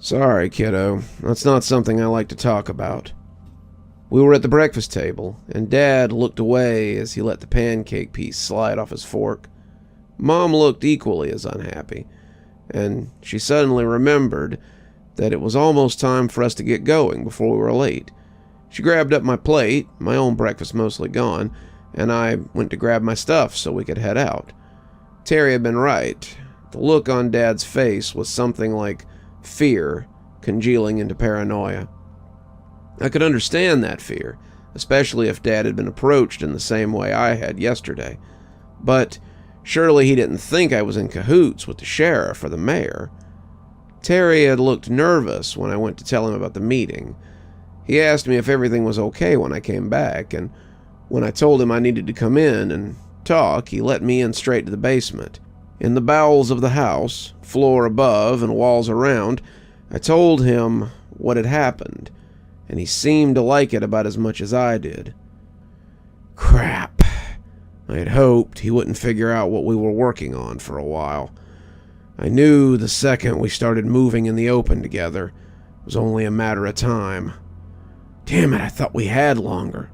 Sorry, kiddo. That's not something I like to talk about. We were at the breakfast table, and Dad looked away as he let the pancake piece slide off his fork. Mom looked equally as unhappy, and she suddenly remembered that it was almost time for us to get going before we were late. She grabbed up my plate, my own breakfast mostly gone, and I went to grab my stuff so we could head out. Terry had been right. The look on Dad's face was something like fear congealing into paranoia. I could understand that fear, especially if Dad had been approached in the same way I had yesterday. But surely he didn't think I was in cahoots with the sheriff or the mayor. Terry had looked nervous when I went to tell him about the meeting. He asked me if everything was okay when I came back, and when I told him I needed to come in and talk, he let me in straight to the basement. In the bowels of the house, floor above and walls around, I told him what had happened, and he seemed to like it about as much as I did. Crap. I had hoped he wouldn't figure out what we were working on for a while. I knew the second we started moving in the open together, it was only a matter of time. Damn it, I thought we had longer.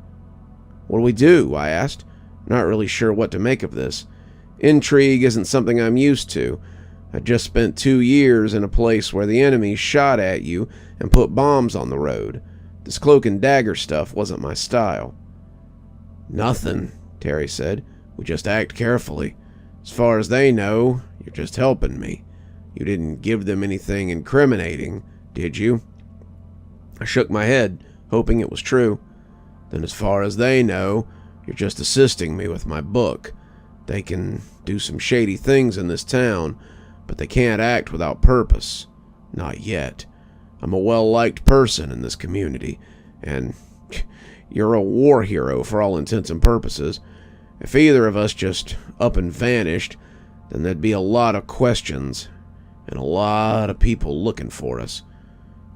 What do we do? I asked, not really sure what to make of this. Intrigue isn't something I'm used to. I just spent 2 years in a place where the enemy shot at you and put bombs on the road. This cloak and dagger stuff wasn't my style. Nothing, Terry said. We just act carefully. As far as they know, you're just helping me. You didn't give them anything incriminating, did you? I shook my head, hoping it was true. Then as far as they know, you're just assisting me with my book. They can do some shady things in this town, but they can't act without purpose. Not yet. I'm a well-liked person in this community, and you're a war hero for all intents and purposes. If either of us just up and vanished, then there'd be a lot of questions and a lot of people looking for us.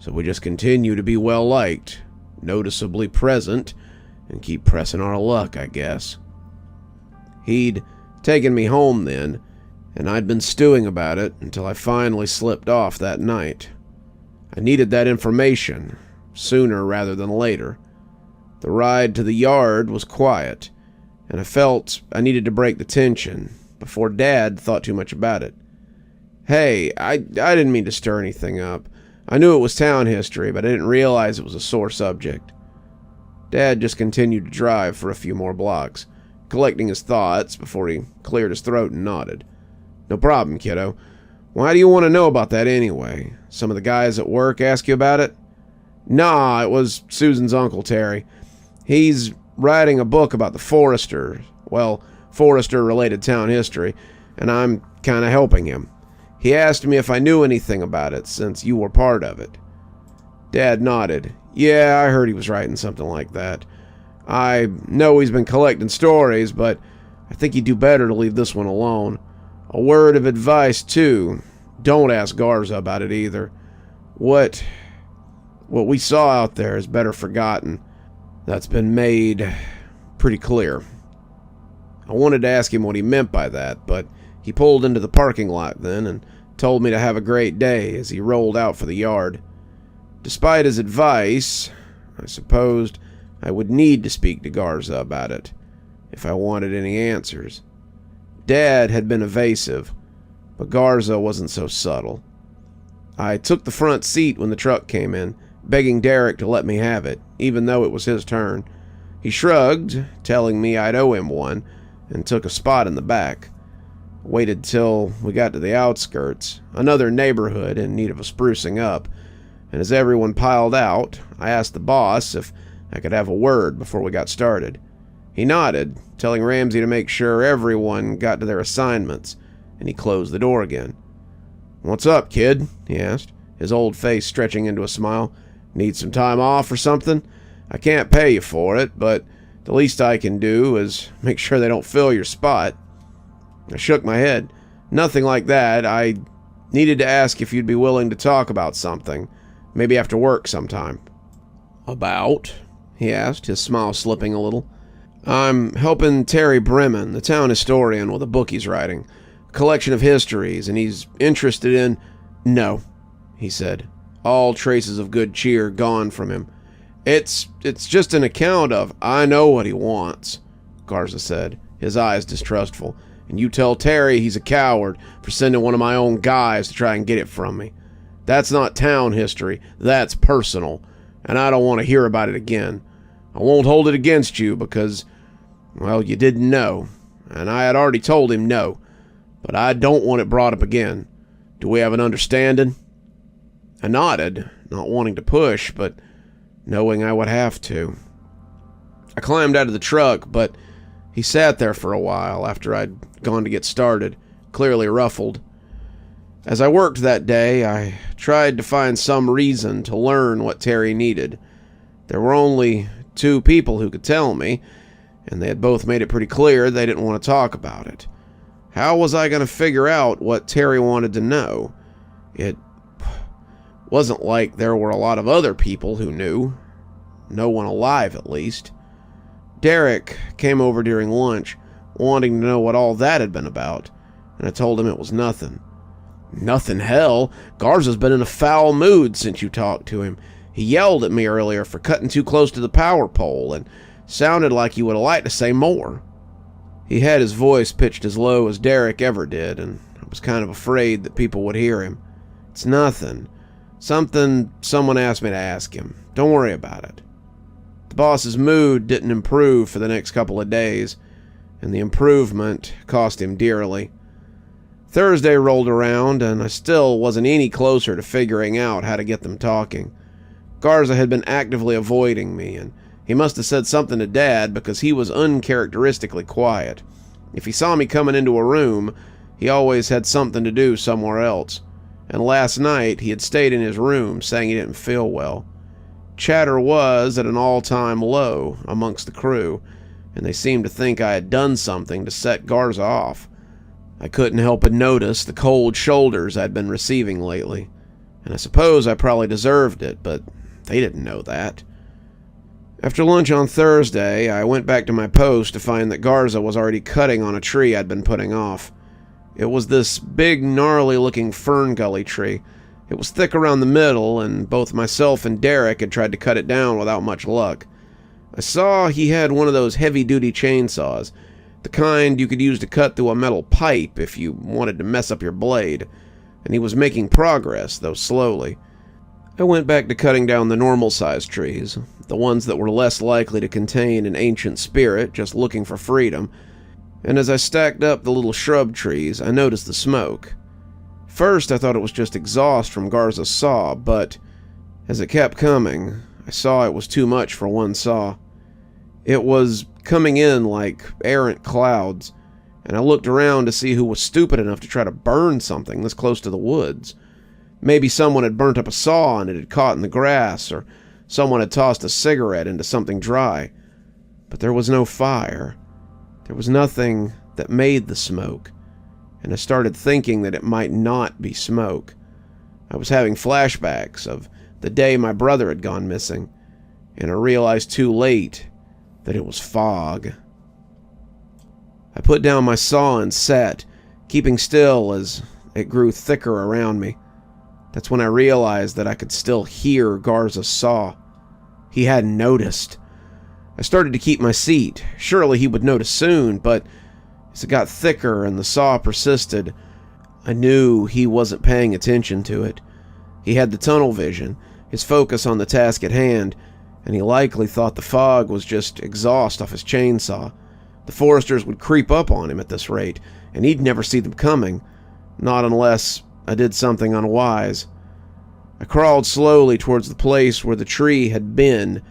So we just continue to be well-liked, noticeably present, and keep pressing our luck, I guess. He'd taken me home then, and I'd been stewing about it until I finally slipped off that night. I needed that information, sooner rather than later. The ride to the yard was quiet, and I felt I needed to break the tension before Dad thought too much about it. Hey, I didn't mean to stir anything up. I knew it was town history, but I didn't realize it was a sore subject. Dad just continued to drive for a few more blocks, collecting his thoughts before he cleared his throat and nodded. No problem, kiddo. Why do you want to know about that anyway? Some of the guys at work ask you about it? Nah, it was Susan's uncle, Terry. He's writing a book about the Foresters. Well, Forester-related town history, and I'm kind of helping him. He asked me if I knew anything about it, since you were part of it. Dad nodded. Yeah, I heard he was writing something like that. I know he's been collecting stories, but I think he'd do better to leave this one alone. A word of advice, too. Don't ask Garza about it either. What we saw out there is better forgotten. That's been made pretty clear. I wanted to ask him what he meant by that, but he pulled into the parking lot then and told me to have a great day as he rolled out for the yard. Despite his advice, I supposed I would need to speak to Garza about it if I wanted any answers. Dad had been evasive, but Garza wasn't so subtle. I took the front seat when the truck came in, begging Derek to let me have it, even though it was his turn. He shrugged, telling me I'd owe him one, and took a spot in the back. Waited till we got to the outskirts, another neighborhood in need of a sprucing up, and as everyone piled out, I asked the boss if I could have a word before we got started. He nodded, telling Ramsey to make sure everyone got to their assignments, and he closed the door again. "What's up, kid?" he asked, his old face stretching into a smile. "Need some time off or something? I can't pay you for it, but the least I can do is make sure they don't fill your spot." I shook my head. "Nothing like that. I needed to ask if you'd be willing to talk about something, maybe after work sometime." "About?" he asked, his smile slipping a little. "I'm helping Terry Bremen, the town historian, with a book he's writing. A collection of histories, and he's interested in—" "No," he said. all traces of good cheer gone from him. It's just an account of, I know what he wants, Garza said, his eyes distrustful. And you tell Terry he's a coward for sending one of my own guys to try and get it from me. That's not town history, that's personal, and I don't want to hear about it again. I won't hold it against you because, well, you didn't know, and I had already told him no, but I don't want it brought up again. Do we have an understanding? I nodded, not wanting to push, but knowing I would have to. I climbed out of the truck, but he sat there for a while after I'd gone to get started, clearly ruffled. As I worked that day, I tried to find some reason to learn what Terry needed. There were only 2 people who could tell me, and they had both made it pretty clear they didn't want to talk about it. How was I going to figure out what Terry wanted to know? It wasn't like there were a lot of other people who knew. No one alive, at least. Derek came over during lunch, wanting to know what all that had been about, and I told him it was nothing. Nothing, hell. Garza's been in a foul mood since you talked to him. He yelled at me earlier for cutting too close to the power pole, and sounded like he would have liked to say more. He had his voice pitched as low as Derek ever did, and I was kind of afraid that people would hear him. It's nothing. Something someone asked me to ask him. Don't worry about it. The boss's mood didn't improve for the next couple of days, and the improvement cost him dearly. Thursday rolled around, and I still wasn't any closer to figuring out how to get them talking. Garza had been actively avoiding me, and he must have said something to Dad because he was uncharacteristically quiet. If he saw me coming into a room, he always had something to do somewhere else, and last night he had stayed in his room saying he didn't feel well. Chatter was at an all-time low amongst the crew, and they seemed to think I had done something to set Garza off. I couldn't help but notice the cold shoulders I'd been receiving lately, and I suppose I probably deserved it, but they didn't know that. After lunch on Thursday, I went back to my post to find that Garza was already cutting on a tree I'd been putting off. It was this big, gnarly-looking fern gully tree. It was thick around the middle, and both myself and Derek had tried to cut it down without much luck. I saw he had one of those heavy-duty chainsaws, the kind you could use to cut through a metal pipe if you wanted to mess up your blade, and he was making progress, though slowly. I went back to cutting down the normal-sized trees, the ones that were less likely to contain an ancient spirit just looking for freedom, and as I stacked up the little shrub trees, I noticed the smoke. First, I thought it was just exhaust from Garza's saw, but as it kept coming, I saw it was too much for one saw. It was coming in like errant clouds, and I looked around to see who was stupid enough to try to burn something this close to the woods. Maybe someone had burnt up a saw and it had caught in the grass, or someone had tossed a cigarette into something dry. But there was no fire. There was nothing that made the smoke, and I started thinking that it might not be smoke. I was having flashbacks of the day my brother had gone missing, and I realized too late that it was fog. I put down my saw and sat, keeping still as it grew thicker around me. That's when I realized that I could still hear Garza's saw. He hadn't noticed. I started to keep my seat. Surely he would notice soon, but as it got thicker and the saw persisted, I knew he wasn't paying attention to it. He had the tunnel vision, his focus on the task at hand, and he likely thought the fog was just exhaust off his chainsaw. The foresters would creep up on him at this rate, and he'd never see them coming, not unless I did something unwise. I crawled slowly towards the place where the tree had been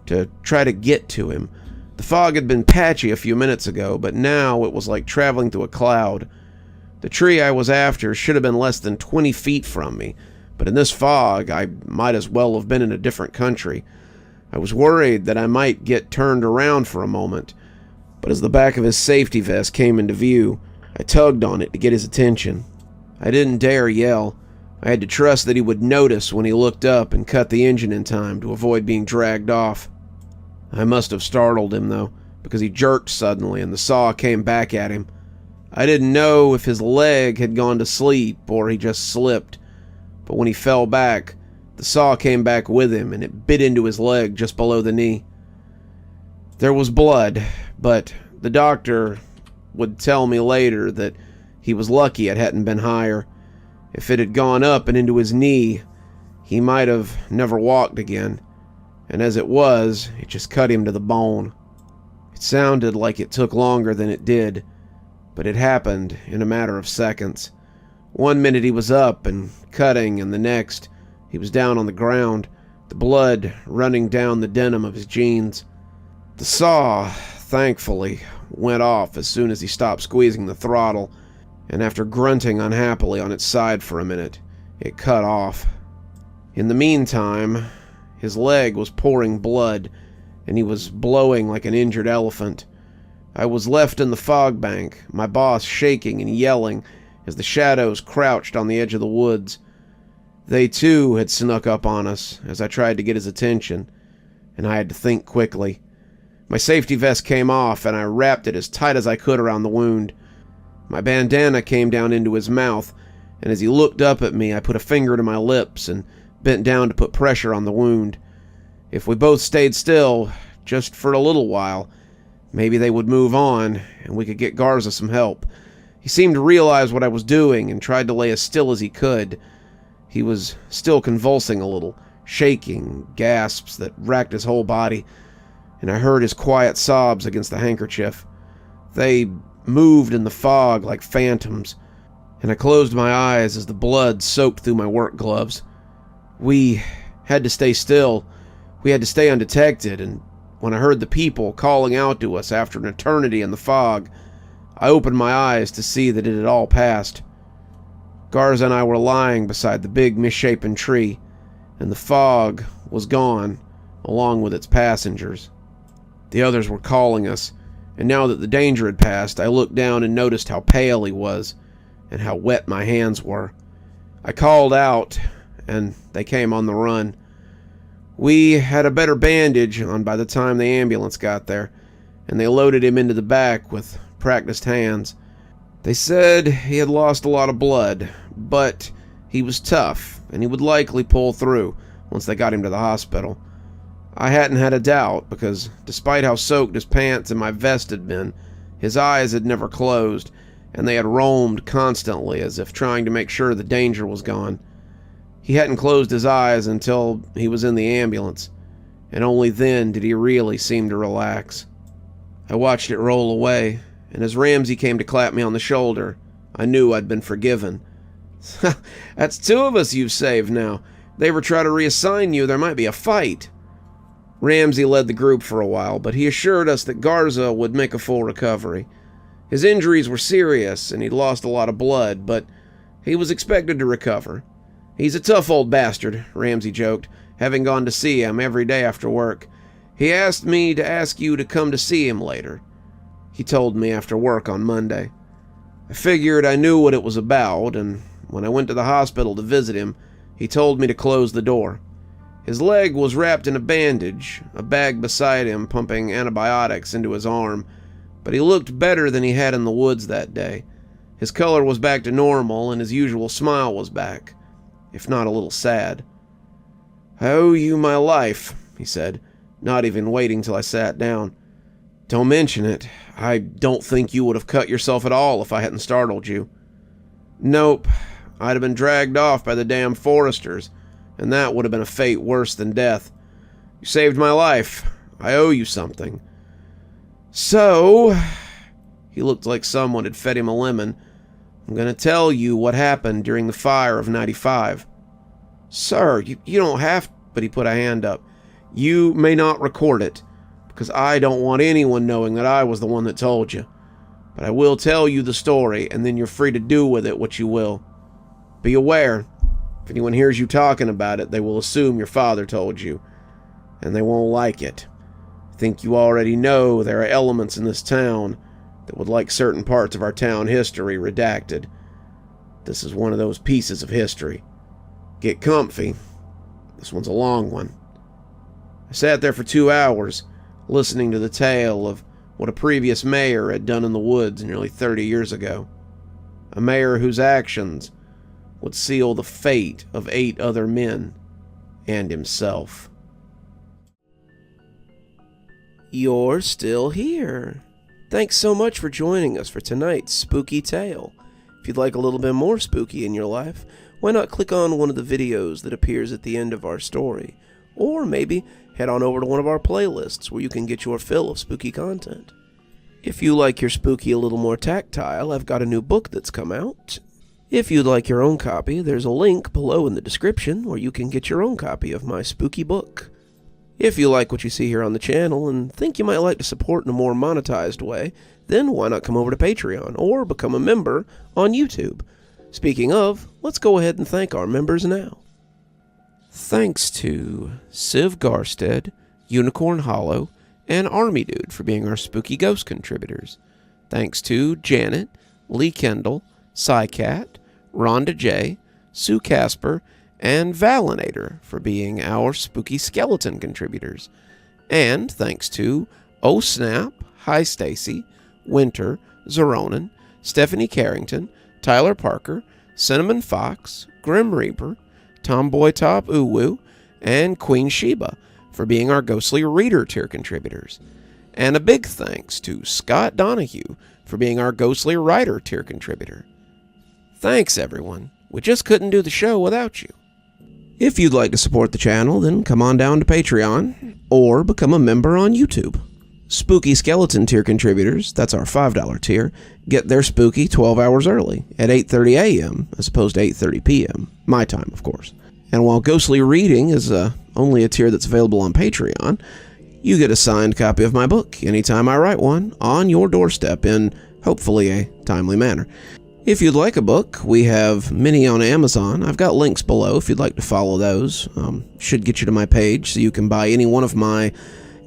to try to get to him. The fog had been patchy a few minutes ago, but now it was like traveling through a cloud. The tree I was after should have been less than 20 feet from me, but in this fog I might as well have been in a different country. I was worried that I might get turned around for a moment, but as the back of his safety vest came into view, I tugged on it to get his attention. I didn't dare yell. I had to trust that he would notice when he looked up and cut the engine in time to avoid being dragged off. I must have startled him, though, because he jerked suddenly and the saw came back at him. I didn't know if his leg had gone to sleep or he just slipped, but when he fell back, The saw came back with him, and it bit into his leg just below the knee. There was blood, but the doctor would tell me later that he was lucky it hadn't been higher. If it had gone up and into his knee, he might have never walked again, and as it was, it just cut him to the bone. It sounded like it took longer than it did, but it happened in a matter of seconds. 1 minute he was up and cutting, and the next he was down on the ground, the blood running down the denim of his jeans. The saw, thankfully, went off as soon as he stopped squeezing the throttle, and after grunting unhappily on its side for a minute, it cut off. In the meantime, his leg was pouring blood, and he was blowing like an injured elephant. I was left in the fog bank, my boss shaking and yelling as the shadows crouched on the edge of the woods. They too had snuck up on us as I tried to get his attention, and I had to think quickly. My safety vest came off, and I wrapped it as tight as I could around the wound. My bandana came down into his mouth, and as he looked up at me, I put a finger to my lips and bent down to put pressure on the wound. If we both stayed still, just for a little while, maybe they would move on, and we could get Garza some help. He seemed to realize what I was doing and tried to lay as still as he could. He was still convulsing a little, shaking, gasps that racked his whole body, and I heard his quiet sobs against the handkerchief. They moved in the fog like phantoms, and I closed my eyes as the blood soaked through my work gloves. We had to stay still. We had to stay undetected, and when I heard the people calling out to us after an eternity in the fog, I opened my eyes to see that it had all passed. Garza and I were lying beside the big misshapen tree, and the fog was gone, along with its passengers. The others were calling us, and now that the danger had passed, I looked down and noticed how pale he was, and how wet my hands were. I called out, and they came on the run. We had a better bandage on by the time the ambulance got there, and they loaded him into the back with practiced hands. They said he had lost a lot of blood, but he was tough, and he would likely pull through once they got him to the hospital. I hadn't had a doubt, because despite how soaked his pants and my vest had been, his eyes had never closed, and they had roamed constantly as if trying to make sure the danger was gone. He hadn't closed his eyes until he was in the ambulance, and only then did he really seem to relax. I watched it roll away, and as Ramsey came to clap me on the shoulder, I knew I'd been forgiven. "That's 2 of us you've saved now. If they ever try to reassign you, there might be a fight." Ramsey led the group for a while, but he assured us that Garza would make a full recovery. His injuries were serious, and he'd lost a lot of blood, but he was expected to recover. "He's a tough old bastard," Ramsey joked, having gone to see him every day after work. "He asked me to ask you to come to see him later," he told me after work on Monday. I figured I knew what it was about, and when I went to the hospital to visit him, he told me to close the door. His leg was wrapped in a bandage, a bag beside him pumping antibiotics into his arm, but he looked better than he had in the woods that day. His color was back to normal, and his usual smile was back, if not a little sad. "I owe you my life," he said, not even waiting till I sat down. "Don't mention it. I don't think you would have cut yourself at all if I hadn't startled you." "Nope. I'd have been dragged off by the damn foresters, and that would have been a fate worse than death. You saved my life. I owe you something." "So," he looked like someone had fed him a lemon, "I'm going to tell you what happened during the fire of '95. "Sir, you don't have..." But he put a hand up. "You may not record it, because I don't want anyone knowing that I was the one that told you. But I will tell you the story, and then you're free to do with it what you will. Be aware, if anyone hears you talking about it, they will assume your father told you, and they won't like it. I think you already know there are elements in this town that would like certain parts of our town history redacted. This is one of those pieces of history. Get comfy. This one's a long one." I sat there for 2 hours, listening to the tale of what a previous mayor had done in the woods nearly 30 years ago. A mayor whose actions would seal the fate of 8 other men and himself. You're still here. Thanks so much for joining us for tonight's spooky tale. If you'd like a little bit more spooky in your life, why not click on one of the videos that appears at the end of our story, or maybe head on over to one of our playlists where you can get your fill of spooky content. If you like your spooky a little more tactile, I've got a new book that's come out. If you'd like your own copy, there's a link below in the description where you can get your own copy of my spooky book. If you like what you see here on the channel and think you might like to support in a more monetized way, then why not come over to Patreon or become a member on YouTube? Speaking of, let's go ahead and thank our members now. Thanks to Civ Garstad, Unicorn Hollow, and Army Dude for being our spooky ghost contributors. Thanks to Janet, Lee Kendall, Saikat, Ronda J, Sue Casper, and Valinator for being our spooky skeleton contributors. And thanks to Oh Snap, Hi Stacy, Winter, Xaronan, Stephanie Carrington, Tyler Parker, Cinnamon Fox, Grim Reaper, TomBoiTopUwU, and Queen Sheebah for being our ghostly reader tier contributors. And a big thanks to Scott Donahue for being our ghostly writer tier contributor. Thanks everyone, we just couldn't do the show without you. If you'd like to support the channel, then come on down to Patreon, or become a member on YouTube. Spooky Skeleton tier contributors, that's our $5 tier, get their spooky 12 hours early, at 8:30 a.m. as opposed to 8:30 p.m., my time, of course. And while Ghostly Reading is only a tier that's available on Patreon, you get a signed copy of my book anytime I write one, on your doorstep in, hopefully, a timely manner. If you'd like a book, we have many on Amazon. I've got links below if you'd like to follow those. Should get you to my page so you can buy any one of my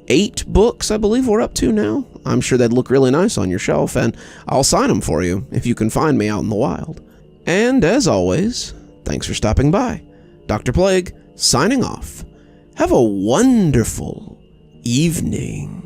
8 books I believe we're up to now. I'm sure they'd look really nice on your shelf, and I'll sign them for you if you can find me out in the wild. And as always, thanks for stopping by. Dr. Plague, signing off. Have a wonderful evening.